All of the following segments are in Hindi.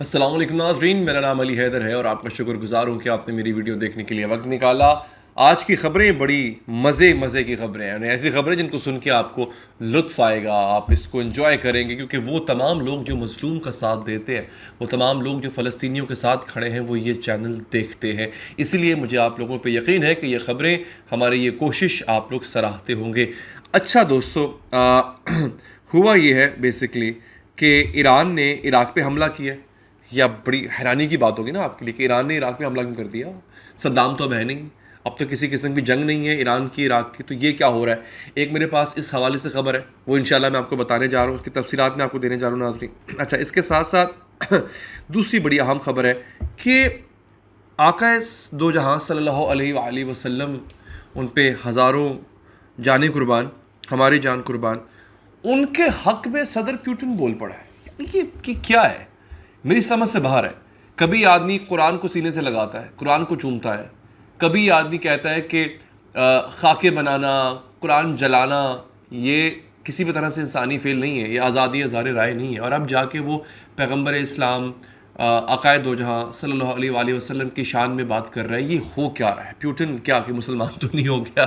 अस्सलाम वालेकुम नाज़रीन, मेरा नाम अली हैदर है और आपका शुक्रगुजार हूँ कि आपने मेरी वीडियो देखने के लिए वक्त निकाला। आज की ख़बरें बड़ी मज़े की ख़बरें हैं, ऐसी ख़बरें जिनको सुन के आपको लुत्फ़ आएगा, आप इसको एंजॉय करेंगे, क्योंकि वो तमाम लोग जो मज़लूम का साथ देते हैं, वो तमाम लोग जो फ़लस्तीनियों के साथ खड़े हैं, वो ये चैनल देखते हैं। इसलिए मुझे आप लोगों पर यकीन है कि ये ख़बरें, हमारी ये कोशिश आप लोग सराहते होंगे। अच्छा दोस्तों, हुआ ये है बेसिकली कि ईरान ने इराक़ पे हमला किया। या बड़ी हैरानी की बात होगी ना आपके लिए कि ईरान ने इराक़ पे हमला क्यों कर दिया। सद्दाम तो अब है नहीं, अब तो किसी किस्म की जंग नहीं है ईरान की इराक़ की, तो ये क्या हो रहा है। एक मेरे पास इस हवाले से ख़बर है, वो इंशाल्लाह मैं आपको बताने जा रहा हूँ, उसकी तफसीलात मैं आपको देने जा रहा हूँ नाज़रीन। अच्छा, इसके साथ साथ दूसरी बड़ी अहम ख़बर है कि आका दो जहां सल्लल्लाहु अलैहि वसल्लम, उन पे हज़ारों जानें कुर्बान, हमारी जान कुर्बान, उनके हक़ में सदर पुतिन बोल पड़ा है। ये क्या है, मेरी समझ से बाहर है। कभी आदमी कुरान को सीने से लगाता है, कुरान को चूमता है, कभी आदमी कहता है कि खाके बनाना, कुरान जलाना, ये किसी भी तरह से इंसानी फेल नहीं है, ये आज़ादी इज़हार राय नहीं है। और अब जाके वो पैगंबर इस्लाम अकायद दो जहाँ सल्लल्लाहु अलैहि वसल्लम की शान में बात कर रहा है। ये हो क्या रहा है, पुतिन क्या कि मुसलमान तो नहीं हो गया।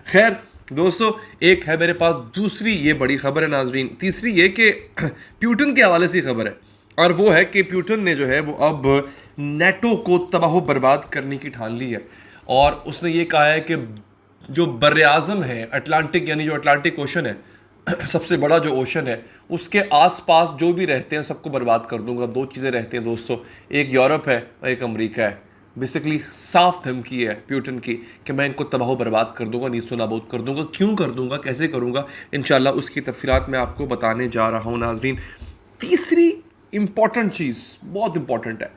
खैर दोस्तों, एक है मेरे पास दूसरी ये बड़ी ख़बर है नाजरीन। तीसरी ये कि पुतिन के हवाले से ख़बर है, और वो है कि पुतिन ने जो है वो अब नेटो को तबाह बर्बाद करने की ठान ली है। और उसने ये कहा है कि जो बर आज़म है अटलांटिक, यानी जो अटलांटिक ओशन है, सबसे बड़ा जो ओशन है, उसके आसपास जो भी रहते हैं सबको बर्बाद कर दूंगा। दो चीज़ें रहती हैं दोस्तों, एक यूरोप है और एक अमेरिका है। बेसिकली साफ धमकी है पुतिन की कि मैं इनको तबाह बर्बाद कर दूंगा, नीस्तो नाबूद कर दूंगा। क्यों कर दूंगा, कैसे करूंगा, इंशाल्लाह उसकी तफसीलात मैं आपको बताने जा रहा हूँ नाजरीन। तीसरी इंपॉर्टेंट चीज़, बहुत इंपॉर्टेंट है,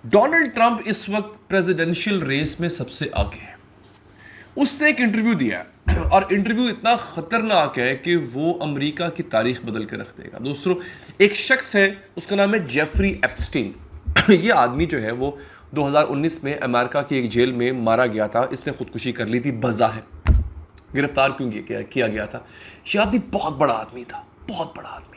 डोनाल्ड ट्रंप इस वक्त प्रेसिडेंशियल रेस में सबसे आगे है। उसने एक इंटरव्यू दिया है और इंटरव्यू इतना ख़तरनाक है कि वो अमेरिका की तारीख बदल के रख देगा। दोस्तों, एक शख्स है, उसका नाम है जेफरी एप्स्टीन। ये आदमी जो है वो 2019 में अमेरिका की एक जेल में मारा गया था। इसने खुदकुशी कर ली थी बज़ाहिर। गिरफ्तार क्यों किया गया था? ये आदमी बहुत बड़ा आदमी था, बहुत बड़ा आदमी।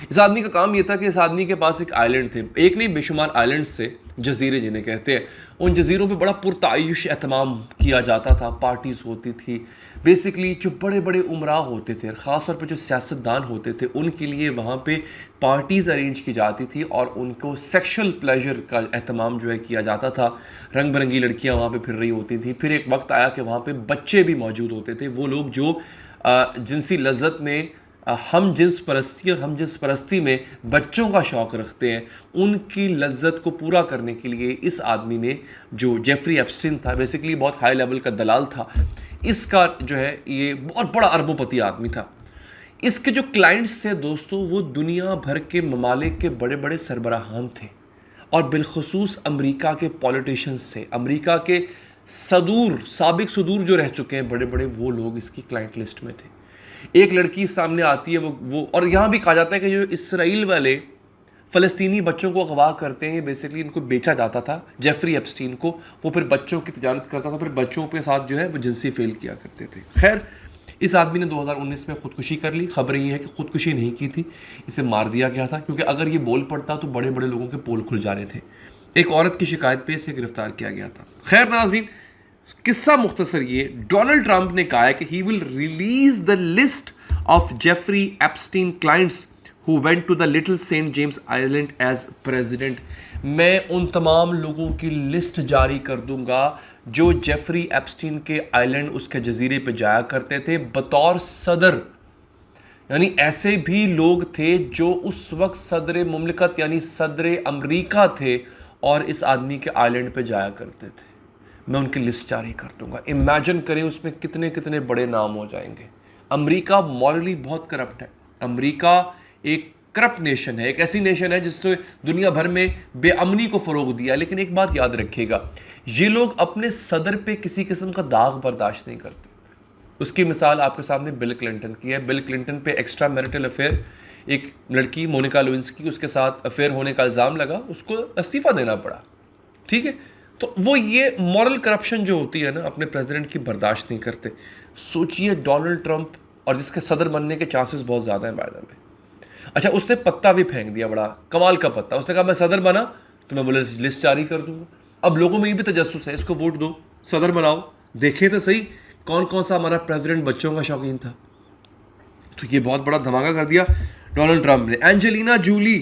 इस आदमी का काम यह था कि इस आदमी के पास एक आइलैंड थे, एक नहीं बेशुमार आइलैंड्स थे, जजीरे जिन्हें कहते हैं। उन जजीरों पे बड़ा पुरतायुश एहतमाम किया जाता था, पार्टीज़ होती थी। बेसिकली जो बड़े बड़े उमरा होते थे, ख़ास तौर पे जो सियासतदान होते थे, उनके लिए वहाँ पे पार्टीज़ अरेंज की जाती थी और उनको सेक्शुअल प्लेजर का एहतमाम जो है किया जाता था। रंग बिरंगी लड़कियाँ वहाँ पर फिर रही होती थी। फिर एक वक्त आया कि वहाँ पर बच्चे भी मौजूद होते थे। वो लोग जो जिनसी लज्जत में हम जिन्स परस्ती और हम जिन्स परस्ती में बच्चों का शौक़ रखते हैं, उनकी लज्जत को पूरा करने के लिए इस आदमी ने, जो जेफरी एप्स्टीन था, बेसिकली बहुत हाई लेवल का दलाल था, इसका जो है ये बहुत बड़ा अरबोपति आदमी था। इसके जो क्लाइंट्स थे दोस्तों, वो दुनिया भर के ममालिक के बड़े बड़े सरबराहान थे और बिलखसूस अमेरिका के पॉलिटिशियंस थे। अमेरिका के साबिक सदूर जो रह चुके हैं बड़े बड़े, वो लोग इसकी क्लाइंट लिस्ट में थे। एक लड़की सामने आती है, वो और यहाँ भी कहा जाता है कि जो इसराइल वाले फ़लस्तीनी बच्चों को अगवा करते हैं, बेसिकली इनको बेचा जाता था जेफरी एप्स्टीन को। वो फिर बच्चों की तिजारत करता था, फिर बच्चों के साथ जो है वो जिनसी फेल किया करते थे। खैर, इस आदमी ने 2019 में ख़ुदकुशी कर ली। खबर ये है कि ख़ुदकुशी नहीं की थी, इसे मार दिया गया था, क्योंकि अगर ये बोल पड़ता तो बड़े बड़े लोगों के पोल खुल जाने थे। एक औरत की शिकायत पे इसे गिरफ्तार किया गया था। खैर नाज़रीन, किस्सा मुख्तसर ये, डोनाल्ड ट्रंप ने कहा है कि he will release the list of Jeffrey Epstein clients who went to the little Saint James island as president. मैं उन तमाम लोगों की लिस्ट जारी कर दूंगा जो जेफरी एप्स्टीन के आइलैंड, उसके जजीरे पे जाया करते थे बतौर सदर। यानी ऐसे भी लोग थे जो उस वक्त सदर मुमलिकत यानी सदर अमेरिका थे और इस आदमी के आइलैंड पे जाया करते थे। मैं उनकी लिस्ट जारी कर दूंगा। इमेजिन करें उसमें कितने कितने बड़े नाम हो जाएंगे। अमेरिका मॉरली बहुत करप्ट है। अमेरिका एक करप्ट नेशन है, एक ऐसी नेशन है जिसने दुनिया भर में बेअमनी को फ़रोग दिया। लेकिन एक बात याद रखिएगा, ये लोग अपने सदर पे किसी किस्म का दाग बर्दाश्त नहीं करते। उसकी मिसाल आपके सामने बिल क्लिंटन की है। बिल क्लिंटन पे एक्स्ट्रा मैरिटल अफेयर, एक लड़की मोनिका लेविंस्की, उसके साथ अफेयर होने का इल्ज़ाम लगा, उसको इस्तीफ़ा देना पड़ा। ठीक है, तो वो ये मॉरल करप्शन जो होती है ना, अपने प्रेसिडेंट की बर्दाश्त नहीं करते। सोचिए डोनाल्ड ट्रंप, और जिसके सदर बनने के चांसेस बहुत ज़्यादा हैं बाय द वे। अच्छा, उससे पत्ता भी फेंक दिया, बड़ा कमाल का पत्ता। उसने कहा मैं सदर बना तो मैं बोले लिस्ट जारी कर दूंगा। अब लोगों में ये भी तजस्सुस है, इसको वोट दो, सदर बनाओ, देखें तो सही कौन कौन सा हमारा प्रेसिडेंट बच्चों का शौकीन था। तो ये बहुत बड़ा धमाका कर दिया डोनाल्ड ट्रंप ने। एंजेलिना जूली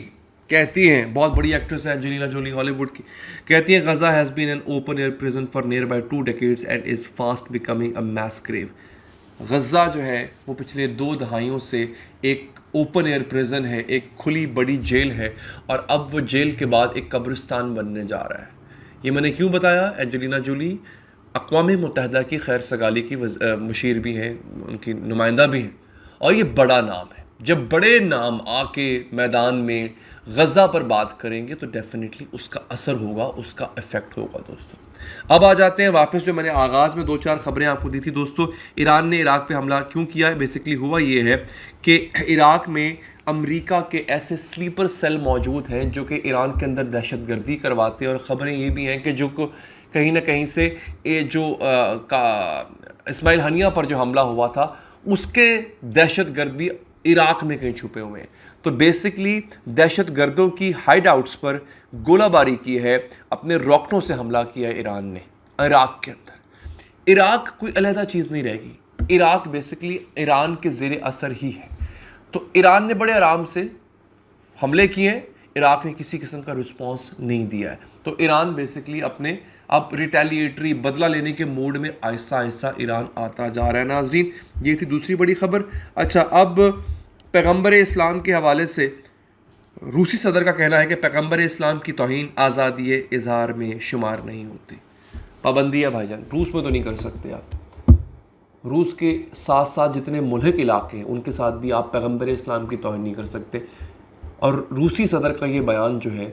कहती हैं, बहुत बड़ी एक्ट्रेस है एंजेलिना जूली हॉलीवुड की, कहती हैं Gaza has been an open air prison for near by 2 decades and is fast becoming a mass grave. Gaza जो है वो पिछले 2 दहाइयों से एक ओपन एयर प्रिजन है, एक खुली बड़ी जेल है, और अब वो जेल के बाद एक कब्रिस्तान बनने जा रहा है। ये मैंने क्यों बताया? एंजेलिना जूली अक़वाम मुत्तहिदा की खैर सगाली की मुशीर भी हैं, उनकी नुमाइंदा भी हैं, और ये बड़ा नाम है। जब बड़े नाम आके मैदान में गज़ा पर बात करेंगे तो डेफिनेटली उसका असर होगा, उसका इफ़ेक्ट होगा। दोस्तों अब आ जाते हैं वापस, जो मैंने आगाज़ में 2-4 खबरें आपको दी थी। दोस्तों ईरान ने इराक़ पे हमला क्यों किया है? बेसिकली हुआ ये है कि इराक़ में अमेरिका के ऐसे स्लीपर सेल मौजूद हैं जो कि ईरान के अंदर दहशतगर्दी करवाते हैं, और ख़बरें ये भी हैं कि जो कहीं ना कहीं से ये जो इस्माइल हनिया पर जो हमला हुआ था उसके दहशतगर्द भी इराक़ में कहीं छुपे हुए हैं। तो बेसिकली दहशतगर्दों की हाइड आउट्स पर गोलाबारी की है, अपने रॉकेटों से हमला किया है ईरान ने इराक़ के अंदर। इराक़ कोई अलहदा चीज़ नहीं रहेगी, इराक़ बेसिकली ईरान के ज़ेर असर ही है। तो ईरान ने बड़े आराम से हमले किए हैं, इराक़ ने किसी किस्म का रिस्पॉन्स नहीं दिया है। तो ईरान बेसिकली अपने अब रिटेलिएटरी बदला लेने के मूड में आहिस्ता आहिस्ता ईरान आता जा रहा है। नाज़रीन ये थी दूसरी बड़ी खबर। अच्छा, अब पैगम्बर इस्लाम के हवाले से रूसी सदर का कहना है कि पैगम्बर इस्लाम की तौहीन आज़ादी इज़हार में शुमार नहीं होती। पाबंदी है भाईजान, रूस में तो नहीं कर सकते आप। रूस के साथ साथ जितने मुल्क इलाके हैं उनके साथ भी आप पैगम्बर इस्लाम की तौहीन नहीं कर सकते। और रूसी सदर का ये बयान जो है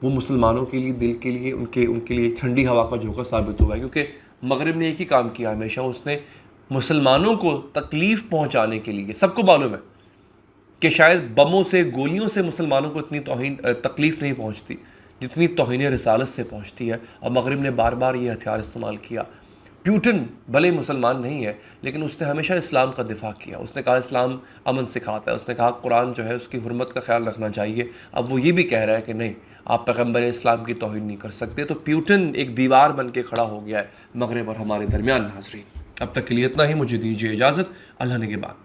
वो मुसलमानों के लिए, दिल के लिए, उनके लिए ठंडी हवा का झोंका साबित हुआ है, क्योंकि मगरिब ने एक ही काम किया हमेशा, उसने मुसलमानों को तकलीफ़ पहुंचाने के लिए, सबको मालूम है कि शायद बमों से, गोलियों से मुसलमानों को इतनी तकलीफ़ नहीं पहुंचती जितनी तौहीन रिसालत से पहुंचती है, और मगरिब ने बार बार ये हथियार इस्तेमाल किया। प्यूटन भले मुसलमान नहीं है लेकिन उसने हमेशा इस्लाम का दिफा किया। उसने कहा इस्लाम अमन सिखाता है, उसने कहा कुरान जो है उसकी हुर्मत का ख्याल रखना चाहिए। अब वो ये भी कह रहा है कि नहीं, आप पैगम्बर इस्लाम की तौहीन नहीं कर सकते। तो प्यूटन एक दीवार बन के खड़ा हो गया है मगरिब और हमारे दरमियान। नाज़रीन अब तक के लिए इतना ही, मुझे दीजिए इजाज़त, अल्लाह ने के बाद।